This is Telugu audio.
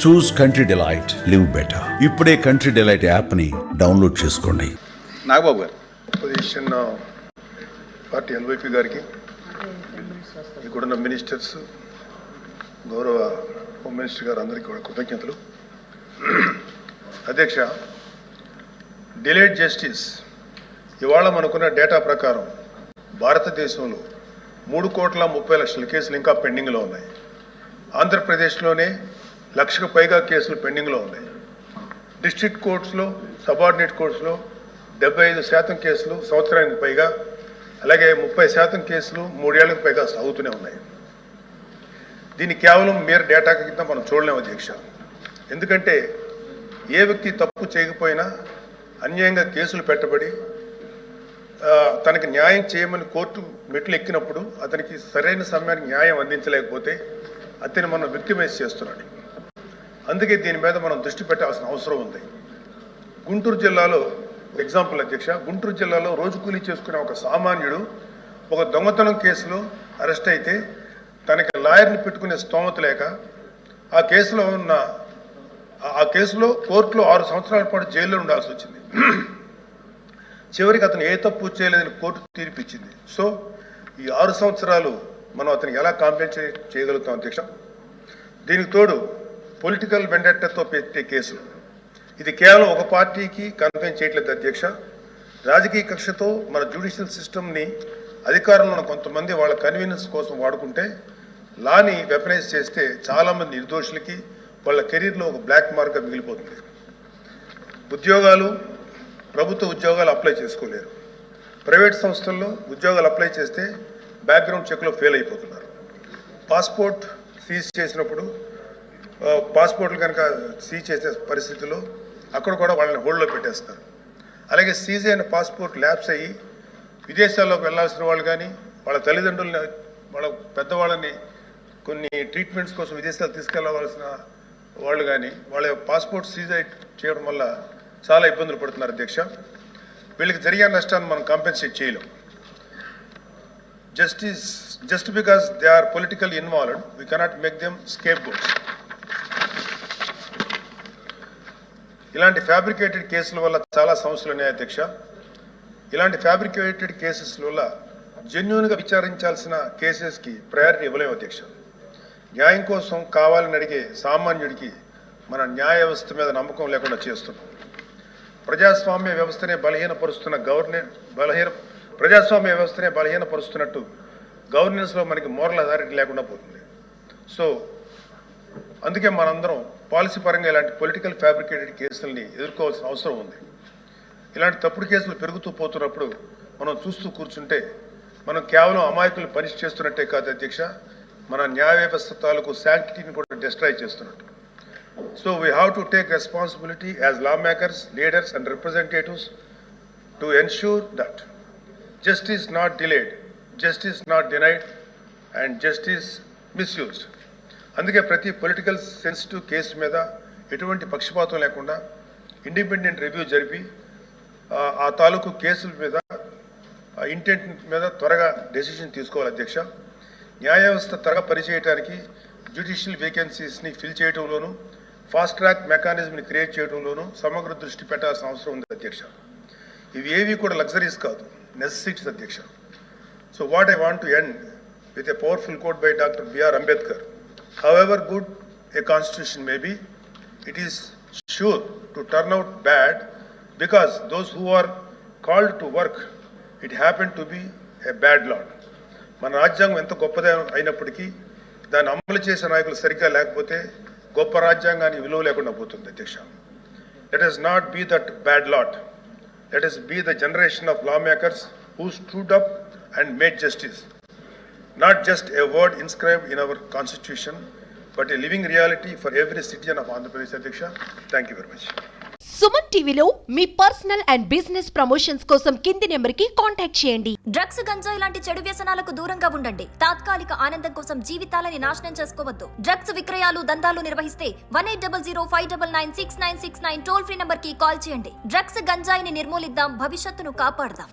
చూస్ కంట్రీ డిలైట్, లివ్ బెటర్. ఇప్పుడే కంట్రీ డిలైట్ యాప్ ని డౌన్లోడ్ చేసుకోండి. నాగబాబు గారు, పొజిషన్ పార్టీ ఎల్వైపీ గారికి, ఇక్కడున్న మినిస్టర్స్, గౌరవ హోమ్ మినిస్టర్ గారు అందరికీ కూడా కృతజ్ఞతలు. అధ్యక్ష, డిలేడ్ జస్టిస్ ఇవాళ మనకున్న డేటా ప్రకారం భారతదేశంలో 3,30,00,000 కేసులు ఇంకా పెండింగ్లో ఉన్నాయి. ఆంధ్రప్రదేశ్లోనే 1,00,000కు పైగా కేసులు పెండింగ్లో ఉన్నాయి. డిస్ట్రిక్ట్ కోర్ట్స్లో, సబార్డినేట్ కోర్ట్స్లో 75% కేసులు సంవత్సరానికి పైగా, అలాగే 30% కేసులు 3 ఏళ్లకు పైగా సాగుతూనే ఉన్నాయి. దీన్ని కేవలం mere డేటా కింద మనం చూడలేము అధ్యక్ష. ఎందుకంటే ఏ వ్యక్తి తప్పు చేయకపోయినా అన్యాయంగా కేసులు పెట్టబడి తనకి న్యాయం చేయమని కోర్టు మెట్లు ఎక్కినప్పుడు అతనికి సరైన సమయానికి న్యాయం అందించలేకపోతే అతన్ని మనం విక్టిమైజ్ చేస్తున్నాడు. అందుకే దీని మీద మనం దృష్టి పెట్టాల్సిన అవసరం ఉంది. గుంటూరు జిల్లాలో ఎగ్జాంపుల్ అధ్యక్ష, గుంటూరు జిల్లాలో రోజు కూలీ చేసుకునే ఒక సామాన్యుడు ఒక దొంగతనం కేసులో అరెస్ట్ అయితే తనకి లాయర్ని పెట్టుకునే స్తోమత లేక ఆ కేసులో కోర్టులో 6 సంవత్సరాల పాటు జైల్లో ఉండాల్సి వచ్చింది. చివరికి అతను ఏ తప్పు చేయలేదని కోర్టు తీర్పిచ్చింది. సో ఈ 6 సంవత్సరాలు మనం అతనికి ఎలా కాంపెన్సేట్ చేయగలుగుతాం అధ్యక్ష? దీనికి తోడు పొలిటికల్ వెండెట్టాతో పెట్టే కేసులు, ఇది కేవలం ఒక పార్టీకి కన్ఫైన్ చేయట్లేదు అధ్యక్ష. రాజకీయ కక్షతో మన జ్యుడిషియల్ సిస్టమ్ని అధికారంలో ఉన్న కొంతమంది వాళ్ళ కన్వీనియన్స్ కోసం వాడుకుంటే లాని వెపనైజ్ చేస్తే చాలామంది నిర్దోషులకి వాళ్ళ కెరీర్లో ఒక బ్లాక్ మార్క్గా మిగిలిపోతుంది. ఉద్యోగాలు, ప్రభుత్వ ఉద్యోగాలు అప్లై చేసుకోలేరు. ప్రైవేట్ సంస్థల్లో ఉద్యోగాలు అప్లై చేస్తే బ్యాక్గ్రౌండ్ చెక్లో ఫెయిల్ అయిపోతున్నారు. పాస్పోర్ట్ సీజ్ చేసినప్పుడు పాస్పోర్ట్లు కనుక సీజ్ చేసే పరిస్థితుల్లో అక్కడ కూడా వాళ్ళని హోల్డ్లో పెట్టేస్తారు. అలాగే సీజ్ అయిన పాస్పోర్ట్ ల్యాప్స్ అయ్యి విదేశాల్లోకి వెళ్లాల్సిన వాళ్ళు కానీ, వాళ్ళ తల్లిదండ్రులని, వాళ్ళ పెద్దవాళ్ళని కొన్ని ట్రీట్మెంట్స్ కోసం విదేశాలు తీసుకెళ్లవలసిన వాళ్ళు కానీ వాళ్ళ పాస్పోర్ట్ సీజ్ చేయడం వల్ల చాలా ఇబ్బందులు పడుతున్నారు అధ్యక్ష. వీళ్ళకి జరిగే నష్టాన్ని మనం కాంపెన్సేట్ చేయలేం. Just because they are political involved we cannot make them scapegoats. ఇలాంటి ఫ్యాబ్రికేటెడ్ కేసుల వల్ల చాలా సమస్యలు ఉన్నాయి అధ్యక్ష. ఇలాంటి ఫ్యాబ్రికేటెడ్ కేసెస్ వల్ల జెన్యూన్గా విచారించాల్సిన కేసెస్కి ప్రయారిటీ ఇవ్వలేము అధ్యక్ష. న్యాయం కోసం కావాలని అడిగే సామాన్యుడికి మన న్యాయ వ్యవస్థ మీద నమ్మకం లేకుండా చేస్తున్నాం. ప్రజాస్వామ్య వ్యవస్థనే బలహీనపరుస్తున్నట్టు గవర్నెన్స్లో మనకి మోరల్ అథారిటీ లేకుండా పోతుంది. సో అందుకే మనందరం పాలసీ పరంగా ఇలాంటి పొలిటికల్ ఫ్యాబ్రికేటెడ్ కేసుల్ని ఎదుర్కోవాల్సిన అవసరం ఉంది. ఇలాంటి తప్పుడు కేసులు పెరుగుతూ పోతున్నప్పుడు మనం చూస్తూ కూర్చుంటే మనం కేవలం అమాయకులు పనిష్ చేస్తున్నట్టే కాదు అధ్యక్ష, మన న్యాయ వ్యవస్థ తాలూకు శాంక్టిటీని కూడా డిస్ట్రాయ్ చేస్తున్నట్టు. So we have to take responsibility as lawmakers, leaders and representatives to ensure that justice not delayed, justice not denied and justice misused. అందుకే ప్రతి పొలిటికల్ సెన్సిటివ్ కేసు మీద ఎటువంటి పక్షపాతం లేకుండా ఇండిపెండెంట్ రివ్యూ జరిపి ఆ తాలూకు కేసుల మీద ఇంటెంట్ మీద త్వరగా డెసిషన్ తీసుకోవాలి అధ్యక్ష. న్యాయ వ్యవస్థ త్వరగా పనిచేయడానికి జ్యుడిషియల్ వేకెన్సీస్ని ఫిల్ చేయడంలోనూ ఫాస్ట్ ట్రాక్ మెకానిజంని క్రియేట్ చేయడంలోనూ సమగ్ర దృష్టి పెట్టాల్సిన అవసరం ఉంది అధ్యక్ష. ఇవి ఏవి కూడా లగ్జరీస్ కాదు, నెసెసిటీస్ అధ్యక్ష. So what I want to end with a powerful quote by doctor B R Ambedkar. However good a constitution may be, it is sure to turn out bad because those who are called to work, it happened to be a bad lot. మన రాజ్యాంగం ఎంత గొప్పది అయినప్పటికీ దాన్ని అమలు చేసే నాయకులు సరిగ్గా లేకపోతే గొప్ప రాజ్యాంగానికి విలువ లేకుండా పోతుంది అధ్యక్ష. Let us not be that bad lot. Let us be the generation of lawmakers who stood up and made justice. Not just a word inscribed in our constitution, but a living reality for every citizen of Andhra Pradesh Adhyaksha. Thank you very much. Suman టీవీలో మీ పర్సనల్ అండ్ బిజినెస్ ప్రమోషన్స్ కోసం కింది నెంబర్కి కాంటాక్ట్ చేయండి. డ్రగ్స్, గంజాయి లాంటి చెడు వ్యసనాలకు దూరంగా ఉండండి. తాత్కాలిక ఆనందం కోసం జీవితాలని నాశనం చేసుకోవద్దు. డ్రగ్స్ విక్రయాలు, దందాలు నిర్వహిస్తే 180059969969 టోల్ ఫ్రీ నంబర్ కి కాల్ చేయండి. డ్రగ్స్, గంజాయిని నిర్మూలిద్దాం, భవిష్యత్తును కాపాడదాం.